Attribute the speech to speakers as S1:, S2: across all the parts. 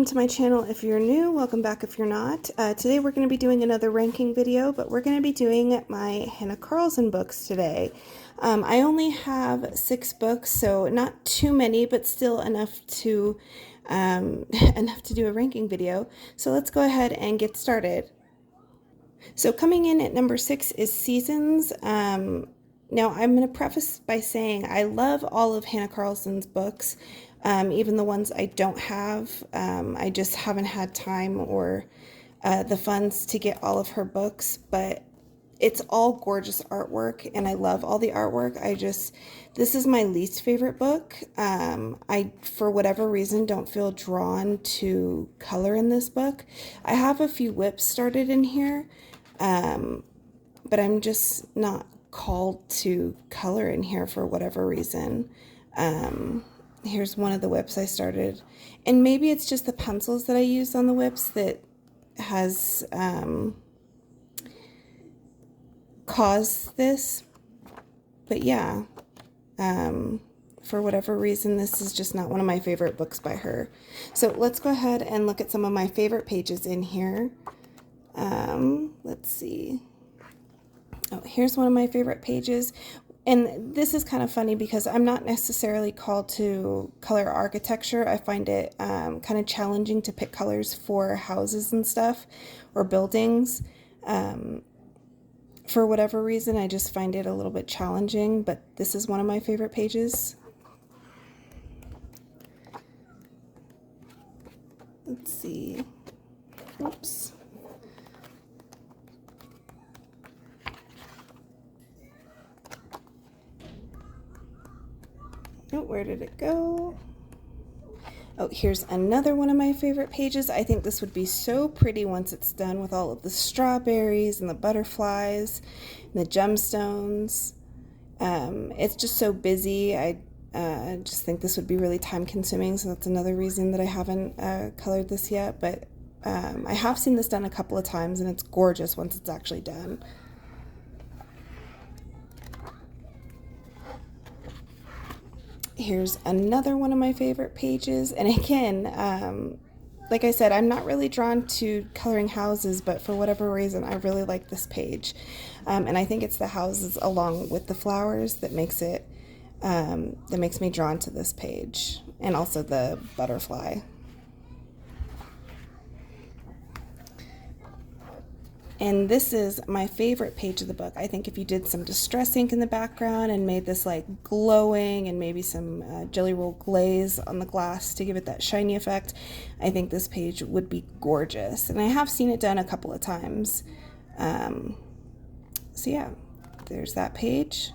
S1: welcome to my channel if you're new, welcome back if you're not. Today we're going to be doing another ranking video, but we're going to be doing my Hanna Karlzon books today. I only have 6 books, so not too many, but still enough to do a ranking video. So let's go ahead and get started. So coming in at number 6 is Seasons. Now I'm going to preface by saying I love all of Hanna Karlzon's books. Even the ones I don't have, I just haven't had time or the funds to get all of her books, but it's all gorgeous artwork and I love all the artwork. This is my least favorite book. I, for whatever reason, don't feel drawn to color in this book. I have a few whips started in here, but I'm just not called to color in here for whatever reason. Here's one of the whips I started, and maybe it's just the pencils that I used on the whips that has caused this, but yeah, for whatever reason this is just not one of my favorite books by her. So let's go ahead and look at some of my favorite pages in here. Let's see. Oh, here's one of my favorite pages. And this is kind of funny because I'm not necessarily called to color architecture. I find it kind of challenging to pick colors for houses and stuff or buildings. For whatever reason, I just find it a little bit challenging, but this is one of my favorite pages. Let's see. Oops. Oh, where did it go? Oh, here's another one of my favorite pages. I think this would be so pretty once it's done with all of the strawberries and the butterflies and the gemstones. It's just so busy. I just think this would be really time consuming, so that's another reason that I haven't colored this yet. But I have seen this done a couple of times and it's gorgeous once it's actually done. Here's another one of my favorite pages, and again, like I said, I'm not really drawn to coloring houses, but for whatever reason I really like this page, and I think it's the houses along with the flowers that makes me drawn to this page, and also the butterfly. And this is my favorite page of the book. I think if you did some distress ink in the background and made this like glowing and maybe some jelly roll glaze on the glass to give it that shiny effect, I think this page would be gorgeous. And I have seen it done a couple of times. So yeah, there's that page.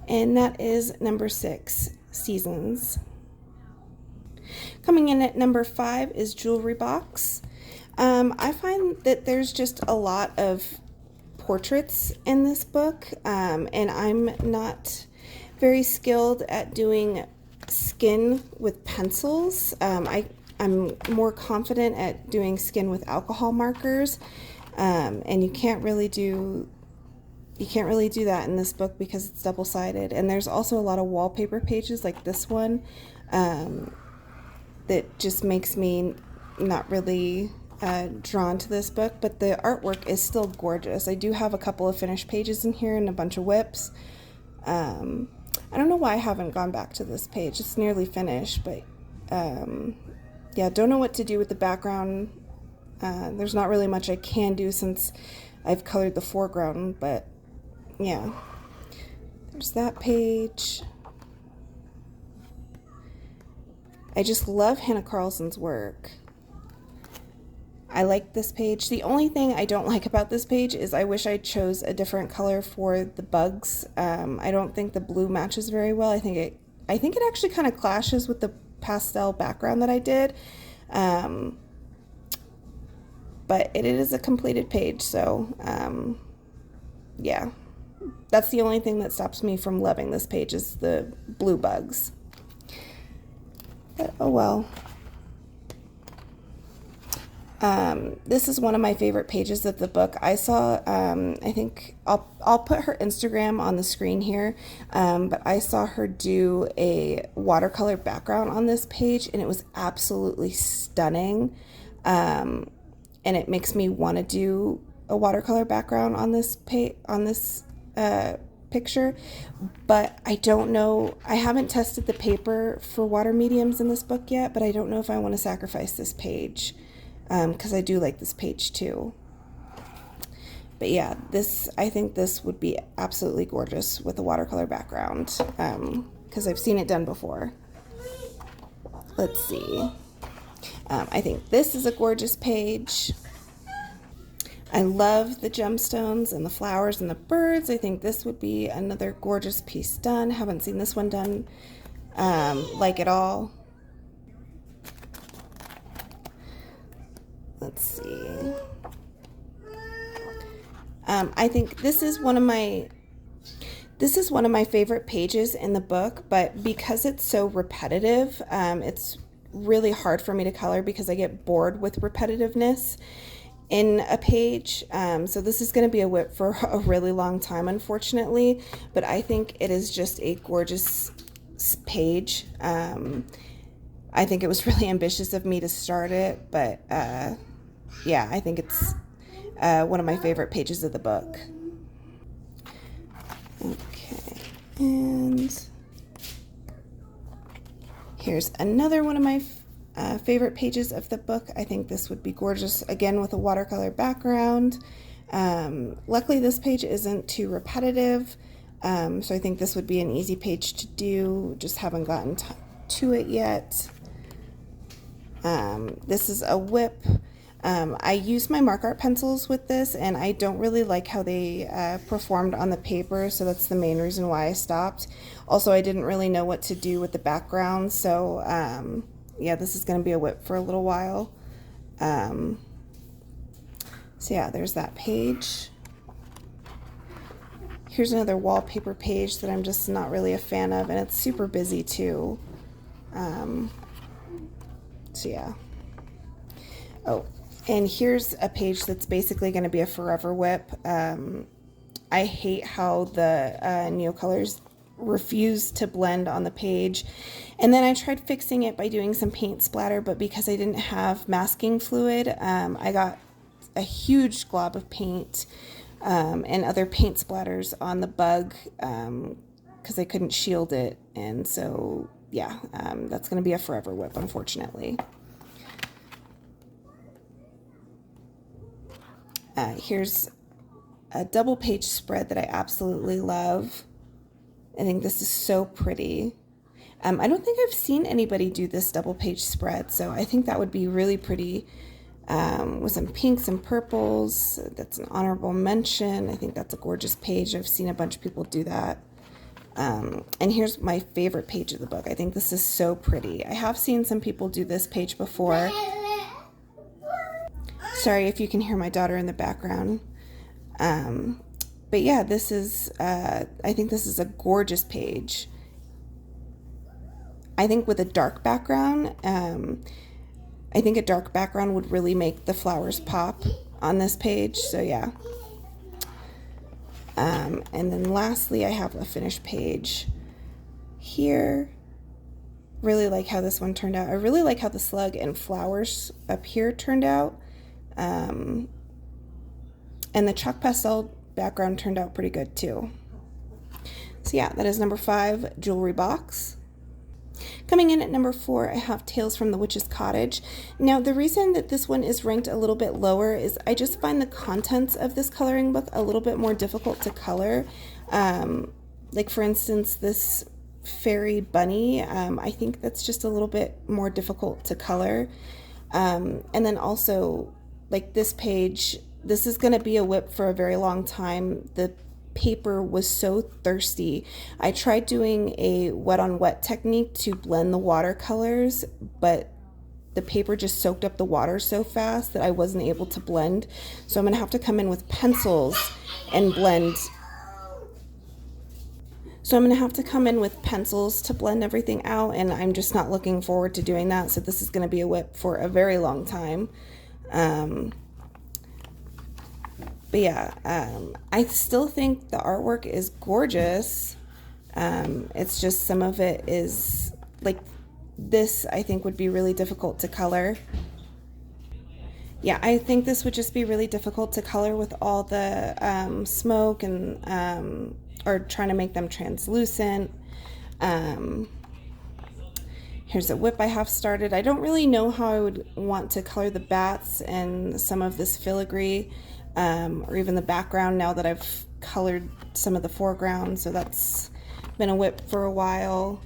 S1: And that is number 6, Seasons. Coming in at number 5 is Jewelry Box. I find that there's just a lot of portraits in this book, and I'm not very skilled at doing skin with pencils. I'm more confident at doing skin with alcohol markers, and you can't really do that in this book because it's double-sided. And there's also a lot of wallpaper pages like this one that just makes me not really drawn to this book, but the artwork is still gorgeous. I do have a couple of finished pages in here and a bunch of whips. I don't know why I haven't gone back to this page. It's nearly finished, but yeah, don't know what to do with the background. There's not really much I can do since I've colored the foreground, but yeah, there's that page. I just love Hanna Karlzon's work. I like this page. The only thing I don't like about this page is I wish I chose a different color for the bugs. I don't think the blue matches very well. I think it actually kind of clashes with the pastel background that I did. But it is a completed page, so yeah. That's the only thing that stops me from loving this page is the blue bugs. But oh well. This is one of my favorite pages of the book. I saw, I think I'll put her Instagram on the screen here, but I saw her do a watercolor background on this page, and it was absolutely stunning. And it makes me want to do a watercolor background on this picture, but I don't know. I haven't tested the paper for water mediums in this book yet, but I don't know if I want to sacrifice this page. Because I do like this page too. But yeah, I think this would be absolutely gorgeous with a watercolor background, because I've seen it done before. Let's see. I think this is a gorgeous page. I love the gemstones and the flowers and the birds. I think this would be another gorgeous piece done. Haven't seen this one done like at all. Let's see. I think this is one of my favorite pages in the book, but because it's so repetitive, it's really hard for me to color because I get bored with repetitiveness in a page. So this is going to be a whip for a really long time, unfortunately, but I think it is just a gorgeous page. I think it was really ambitious of me to start it, but yeah, I think it's one of my favorite pages of the book. Okay, and here's another one of my favorite pages of the book. I think this would be gorgeous, again, with a watercolor background. Luckily, this page isn't too repetitive, so I think this would be an easy page to do. Just haven't gotten to it yet. This is a whip. I used my mark art pencils with this, and I don't really like how they performed on the paper, so that's the main reason why I stopped. Also, I didn't really know what to do with the background, so yeah, this is going to be a whip for a little while. So yeah, there's that page. Here's another wallpaper page that I'm just not really a fan of, and it's super busy too. So yeah. Oh, and here's a page that's basically going to be a forever whip. I hate how the Neocolors refuse to blend on the page. And then I tried fixing it by doing some paint splatter, but because I didn't have masking fluid, I got a huge glob of paint and other paint splatters on the bug because I couldn't shield it. And so, yeah, that's going to be a forever whip, unfortunately. Here's a double page spread that I absolutely love. I think this is so pretty. I don't think I've seen anybody do this double page spread, so I think that would be really pretty with some pinks and purples. That's an honorable mention. I think that's a gorgeous page. I've seen a bunch of people do that. And here's my favorite page of the book. I think this is so pretty. I have seen some people do this page before. Sorry if you can hear my daughter in the background. But yeah, this is, I think this is a gorgeous page. I think with a dark background, I think a dark background would really make the flowers pop on this page. So yeah. And then lastly, I have a finished page here. Really like how this one turned out. I really like how the slug and flowers up here turned out. And the chalk pastel background turned out pretty good too. So yeah, that is number 5, Jewelry Box. Coming in at number 4, I have Tales from the Witch's Cottage. Now, the reason that this one is ranked a little bit lower is I just find the contents of this coloring book a little bit more difficult to color. Like, for instance, this fairy bunny, I think that's just a little bit more difficult to color. And then also, like this page, this is going to be a whip for a very long time. The paper was so thirsty. I tried doing a wet on wet technique to blend the watercolors, but the paper just soaked up the water so fast that I wasn't able to blend. So I'm going to have to come in with pencils and blend. So I'm going to have to come in with pencils to blend everything out, and I'm just not looking forward to doing that. So this is going to be a whip for a very long time. But yeah, I still think the artwork is gorgeous. It's just some of it is like this, I think would be really difficult to color. Yeah, I think this would just be really difficult to color with all the smoke and or trying to make them translucent. Here's a whip I have started. I don't really know how I would want to color the bats and some of this filigree, or even the background now that I've colored some of the foreground. So that's been a whip for a while.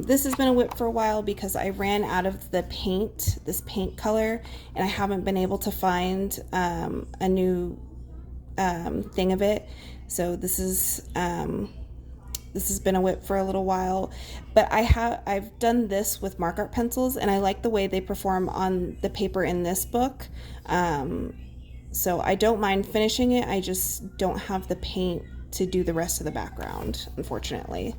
S1: This has been a whip for a while because I ran out of the paint, this paint color, and I haven't been able to find a new thing of it. So this has been a whip for a little while, but I've done this with mark art pencils, and I like the way they perform on the paper in this book. So I don't mind finishing it. I just don't have the paint to do the rest of the background, unfortunately.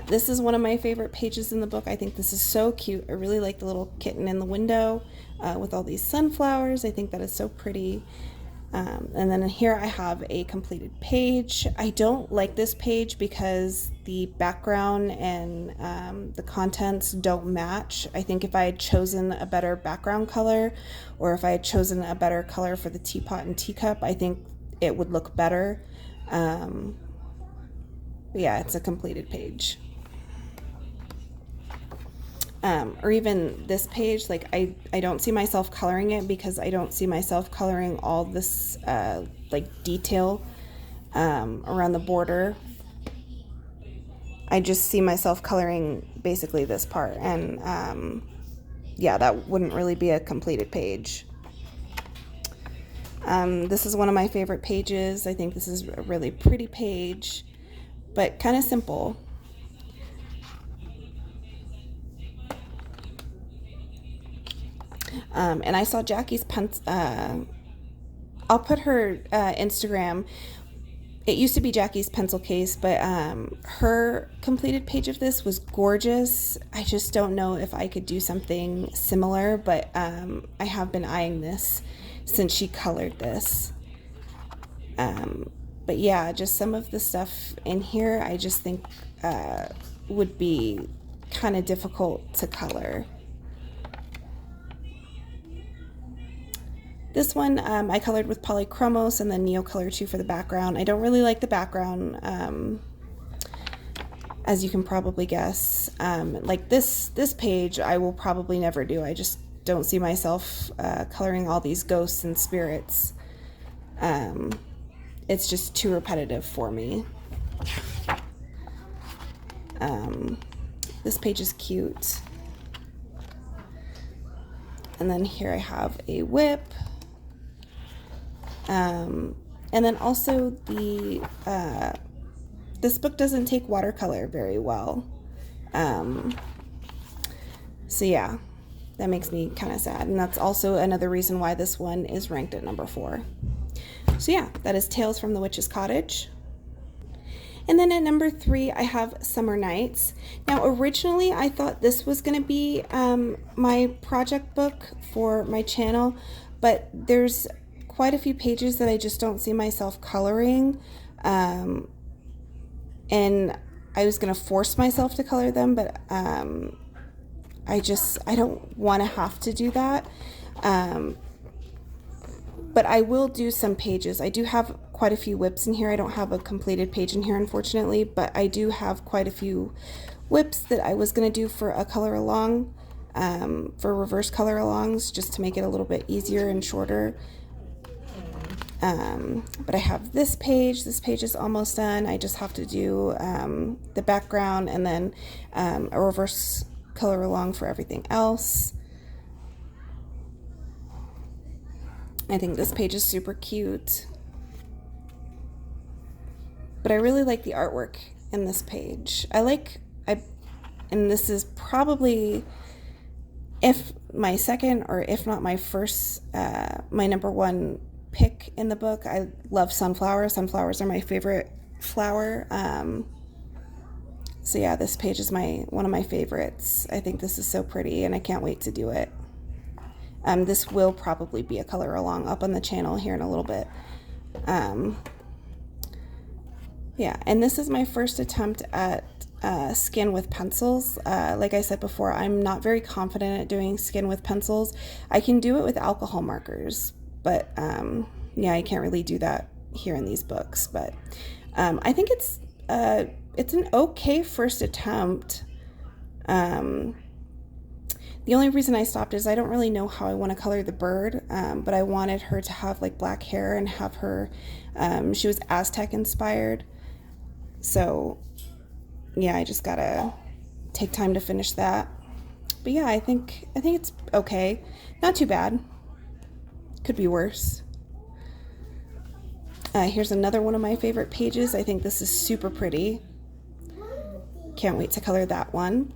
S1: This is one of my favorite pages in the book. I think this is so cute. I really like the little kitten in the window with all these sunflowers. I think that is so pretty. And then here I have a completed page. I don't like this page because the background and the contents don't match. I think if I had chosen a better background color, or if I had chosen a better color for the teapot and teacup, I think it would look better. But yeah, it's a completed page. Or even this page, like I don't see myself coloring it because I don't see myself coloring all this like detail around the border. I just see myself coloring basically this part, and yeah, that wouldn't really be a completed page. This is one of my favorite pages. I think this is a really pretty page, but kind of simple. And I saw Jackie's I'll put her Instagram. It used to be Jackie's pencil case, but her completed page of this was gorgeous. I just don't know if I could do something similar, but I have been eyeing this since she colored this. But yeah, just some of the stuff in here I just think would be kind of difficult to color. This one I colored with polychromos and then Neocolor 2 for the background. I don't really like the background, as you can probably guess. Like this page I will probably never do. I just don't see myself coloring all these ghosts and spirits. It's just too repetitive for me. This page is cute. And then here I have a whip. And then also this book doesn't take watercolor very well. So yeah, that makes me kind of sad. And that's also another reason why this one is ranked at number 4. So yeah, that is Tales from the Witch's Cottage. And then at number 3, I have Summer Nights. Now, originally, I thought this was going to be my project book for my channel, but there's quite a few pages that I just don't see myself coloring. And I was going to force myself to color them, but I don't want to have to do that. But I will do some pages. I do have quite a few whips in here. I don't have a completed page in here, unfortunately, but I do have quite a few whips that I was going to do for a color along, for reverse color alongs, just to make it a little bit easier and shorter. But I have this page. This page is almost done. I just have to do the background and then a reverse color along for everything else. I think this page is super cute. But I really like the artwork in this page. And this is probably, if my second or if not my first, my number 1 pick in the book. I love sunflowers. Sunflowers are my favorite flower. So yeah, this page is one of my favorites. I think this is so pretty and I can't wait to do it. This will probably be a color along up on the channel here in a little bit. Yeah, and this is my first attempt at skin with pencils. Like I said before, I'm not very confident at doing skin with pencils. I can do it with alcohol markers, but yeah, I can't really do that here in these books. But I think it's an okay first attempt. The only reason I stopped is I don't really know how I want to color the bird, but I wanted her to have like black hair and have her, she was Aztec inspired. So yeah, I just gotta take time to finish that. But yeah, I think it's okay. Not too bad. Could be worse. Here's another one of my favorite pages. I think this is super pretty. Can't wait to color that one.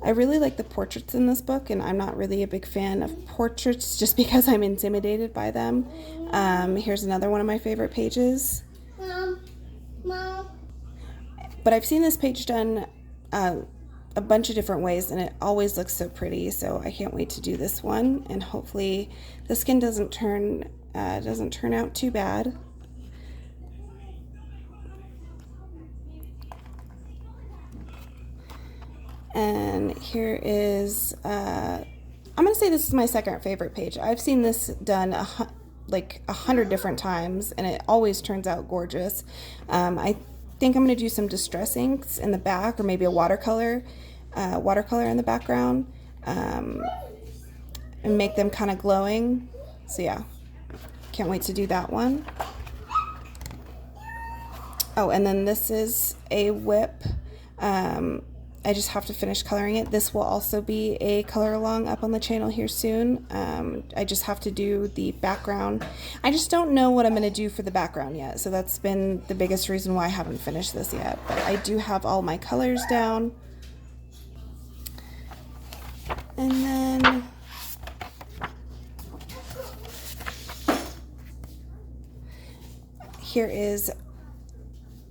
S1: I really like the portraits in this book, and I'm not really a big fan of portraits just because I'm intimidated by them. Here's another one of my favorite pages. Mom. But I've seen this page done a bunch of different ways, and it always looks so pretty, so I can't wait to do this one, and hopefully the skin doesn't turn out too bad. And here is, I'm going to say this is my second favorite page. I've seen this done like 100 different times, and it always turns out gorgeous. I think I'm going to do some distress inks in the back, or maybe a watercolor in the background, and make them kind of glowing. So yeah, can't wait to do that one. Oh, and then this is a whip. I just have to finish coloring it. This will also be a color along up on the channel here soon. I just have to do the background. I just don't know what I'm going to do for the background yet, so that's been the biggest reason why I haven't finished this yet. But I do have all my colors down. And then here is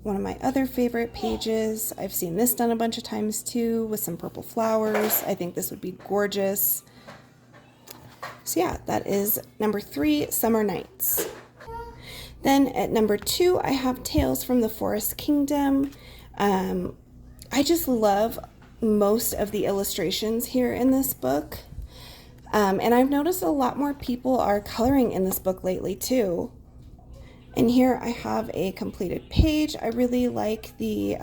S1: one of my other favorite pages. I've seen this done a bunch of times too, with some purple flowers. I think this would be gorgeous. So yeah, that is number 3, Summer Nights. Then at number 2, I have Tales from the Forest Kingdom. I just love most of the illustrations here in this book. And I've noticed a lot more people are coloring in this book lately too. And here I have a completed page. I really like the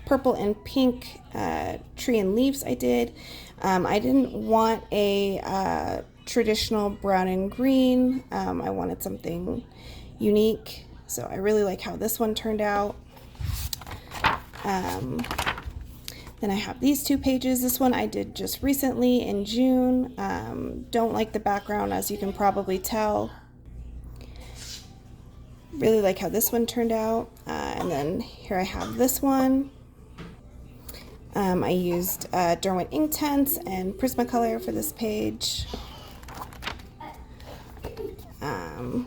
S1: purple and pink tree and leaves I did. I didn't want a traditional brown and green. I wanted something unique. So I really like how this one turned out. Then I have these 2 pages. This one I did just recently in June. Don't like the background, as you can probably tell. Really like how this one turned out. And then here I have this one. I used Derwent Inktense and Prismacolor for this page. I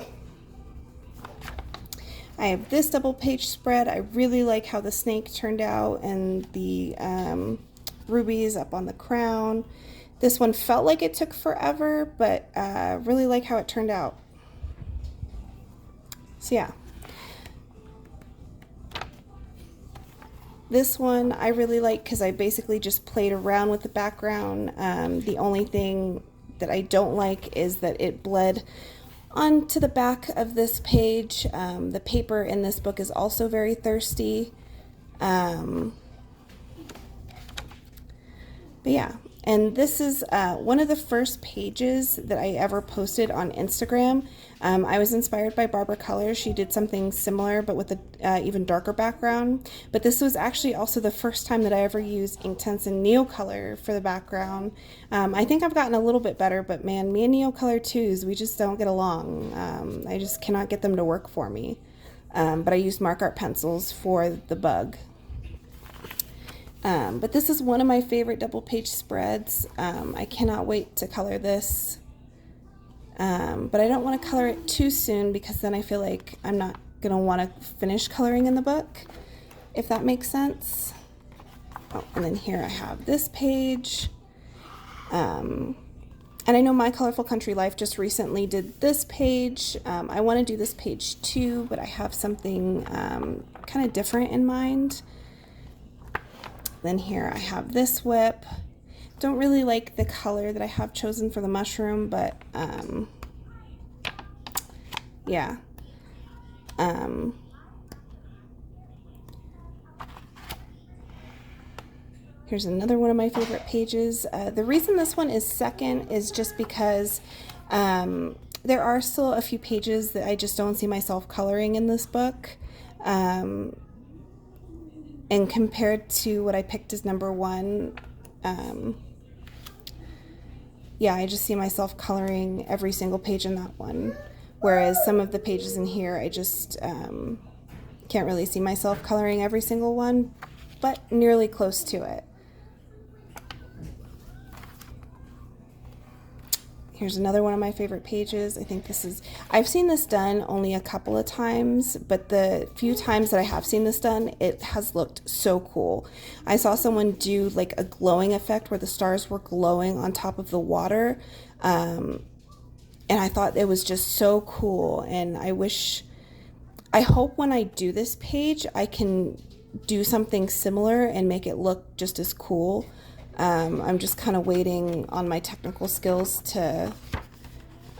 S1: have this double page spread. I really like how the snake turned out and the rubies up on the crown. This one felt like it took forever, but really like how it turned out. So yeah, this one I really like because I basically just played around with the background. The only thing that I don't like is that it bled onto the back of this page. The paper in this book is also very thirsty. But yeah. And this is one of the first pages that I ever posted on Instagram. I was inspired by Barbara Colors. She did something similar, but with an even darker background. But this was actually also the first time that I ever used Inktense and Neocolor for the background. I think I've gotten a little bit better, but man, me and Neocolor 2s, we just don't get along. I just cannot get them to work for me. But I used Mark Art pencils for the bug. But this is one of my favorite double page spreads. I cannot wait to color this. But I don't want to color it too soon because then I feel like I'm not going to want to finish coloring in the book, if that makes sense. Oh, and then here I have this page. And I know My Colorful Country Life just recently did this page. I want to do this page too, but I have something kind of different in mind. Then here I have this whip. Don't really like the color that I have chosen for the mushroom, but yeah. Here's another one of my favorite pages. The reason this one is second is just because there are still a few pages that I just don't see myself coloring in this book. And compared to what I picked as number one, yeah, I just see myself coloring every single page in that one. Whereas some of the pages in here, I just can't really see myself coloring every single one, but nearly close to it. Here's another one of my favorite pages. I think this is, I've seen this done only a couple of times, but the few times that I have seen this done, it has looked so cool. I saw someone do like a glowing effect where the stars were glowing on top of the water. And I thought it was just so cool. And I hope when I do this page, I can do something similar and make it look just as cool. I'm just kind of waiting on my technical skills to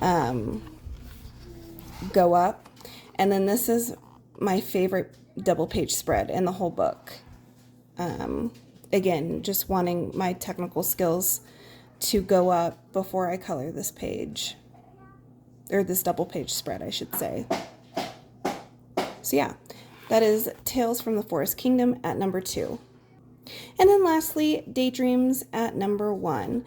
S1: go up. And then this is my favorite double page spread in the whole book. Again, just wanting my technical skills to go up before I color this page, or this double page spread, I should say. So yeah, that is Tales from the Forest Kingdom at number 2. And then lastly, Daydreams at number 1.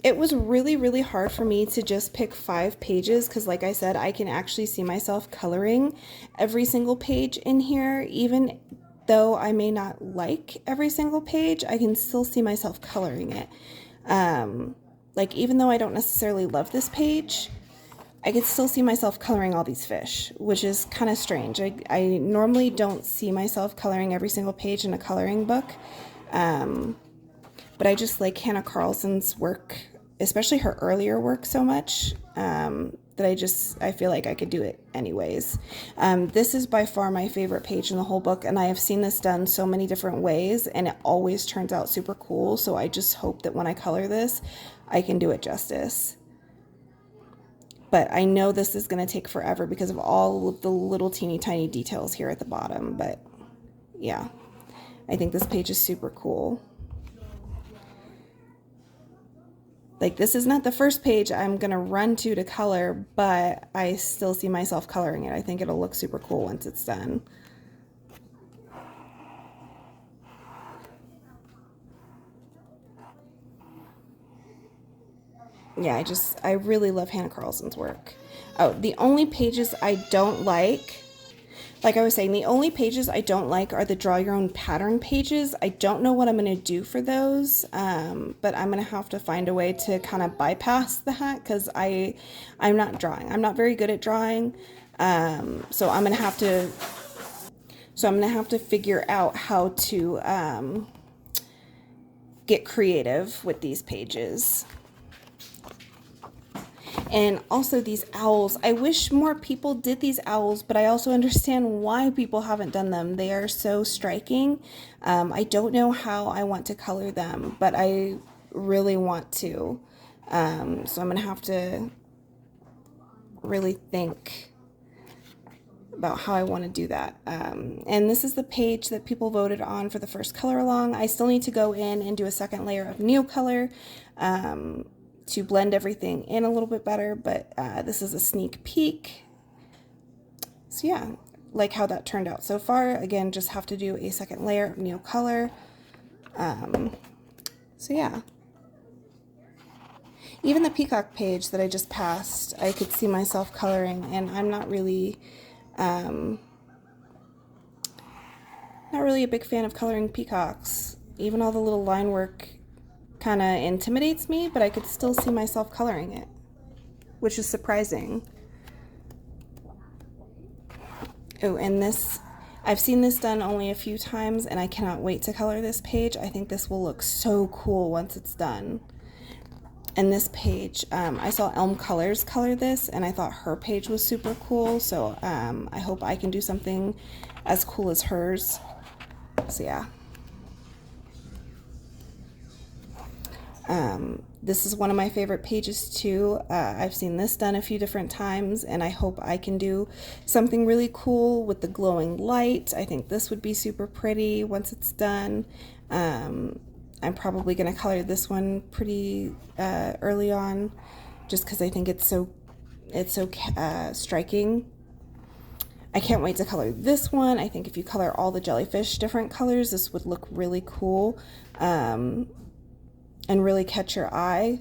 S1: It was really, really hard for me to just pick 5 pages because, like I said, I can actually see myself coloring every single page in here. Even though I may not like every single page, I can still see myself coloring it. Like, even though I don't necessarily love this page, I could still see myself coloring all these fish, which is kind of strange. I normally don't see myself coloring every single page in a coloring book, but I just like Hanna Karlzon's work, especially her earlier work, so much that I feel like I could do it anyways. This is by far my favorite page in the whole book, and I have seen this done so many different ways, and it always turns out super cool, so I just hope that when I color this, I can do it justice. But I know this is going to take forever because of all of the little teeny tiny details here at the bottom. But yeah, I think this page is super cool. Like, this is not the first page I'm going to run to color, but I still see myself coloring it. I think it'll look super cool once it's done. Yeah, I really love Hanna Karlzon's work. Oh, the only pages I don't like I was saying, the only pages I don't like are the draw your own pattern pages. I don't know what I'm going to do for those, but I'm going to have to find a way to kind of bypass that because I'm not drawing. I'm not very good at drawing, so I'm going to have to figure out how to get creative with these pages. And also these owls. I wish more people did these owls, but I also understand why people haven't done them. They are so striking. I don't know how I want to color them, but I really want to. So I'm going to have to really think about how I want to do that. And this is the page that people voted on for the first color along. I still need to go in and do a second layer of Neocolor to blend everything in a little bit better, but this is a sneak peek. So yeah, like how that turned out so far. Again, just have to do a second layer of Neocolor. So yeah. Even the peacock page that I just passed, I could see myself coloring, and I'm not really a big fan of coloring peacocks. Even all the little line work kind of intimidates me, but I could still see myself coloring it, which is surprising. Oh, and this, I've seen this done only a few times, and I cannot wait to color this page. I think this will look so cool once it's done. And this page, I saw Elm Colors color this, and I thought her page was super cool, so I hope I can do something as cool as hers. So yeah. This is one of my favorite pages too. I've seen this done a few different times, and I hope I can do something really cool with the glowing light. I think this would be super pretty once it's done. I'm probably going to color this one pretty early on, just because I think it's so striking. I can't wait to color this one. I think if you color all the jellyfish different colors, this would look really cool and really catch your eye.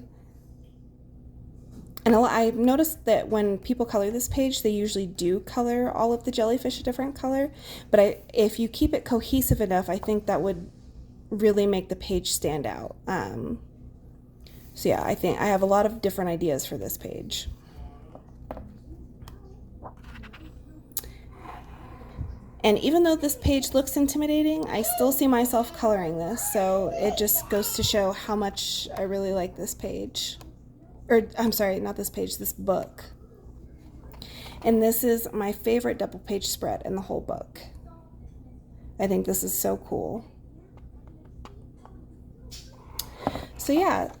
S1: And I've noticed that when people color this page, they usually do color all of the jellyfish a different color. But if you keep it cohesive enough, I think that would really make the page stand out. So yeah, I think I have a lot of different ideas for this page. And even though this page looks intimidating, I still see myself coloring this, so it just goes to show how much I really like this page. Or, I'm sorry, not this page, this book. And this is my favorite double page spread in the whole book. I think this is so cool. So yeah,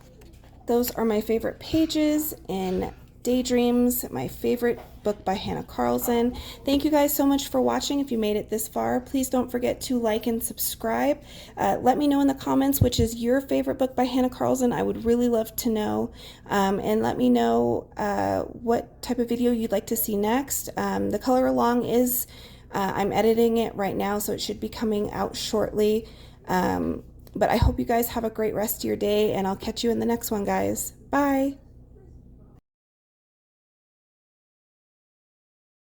S1: those are my favorite pages in Daydreams, my favorite book by Hanna Karlzon. Thank you guys so much for watching. If you made it this far, please don't forget to like and subscribe. Let me know in the comments which is your favorite book by Hanna Karlzon. I would really love to know. And let me know what type of video you'd like to see next. The color along is, I'm editing it right now, so it should be coming out shortly. But I hope you guys have a great rest of your day, and I'll catch you in the next one, guys. Bye!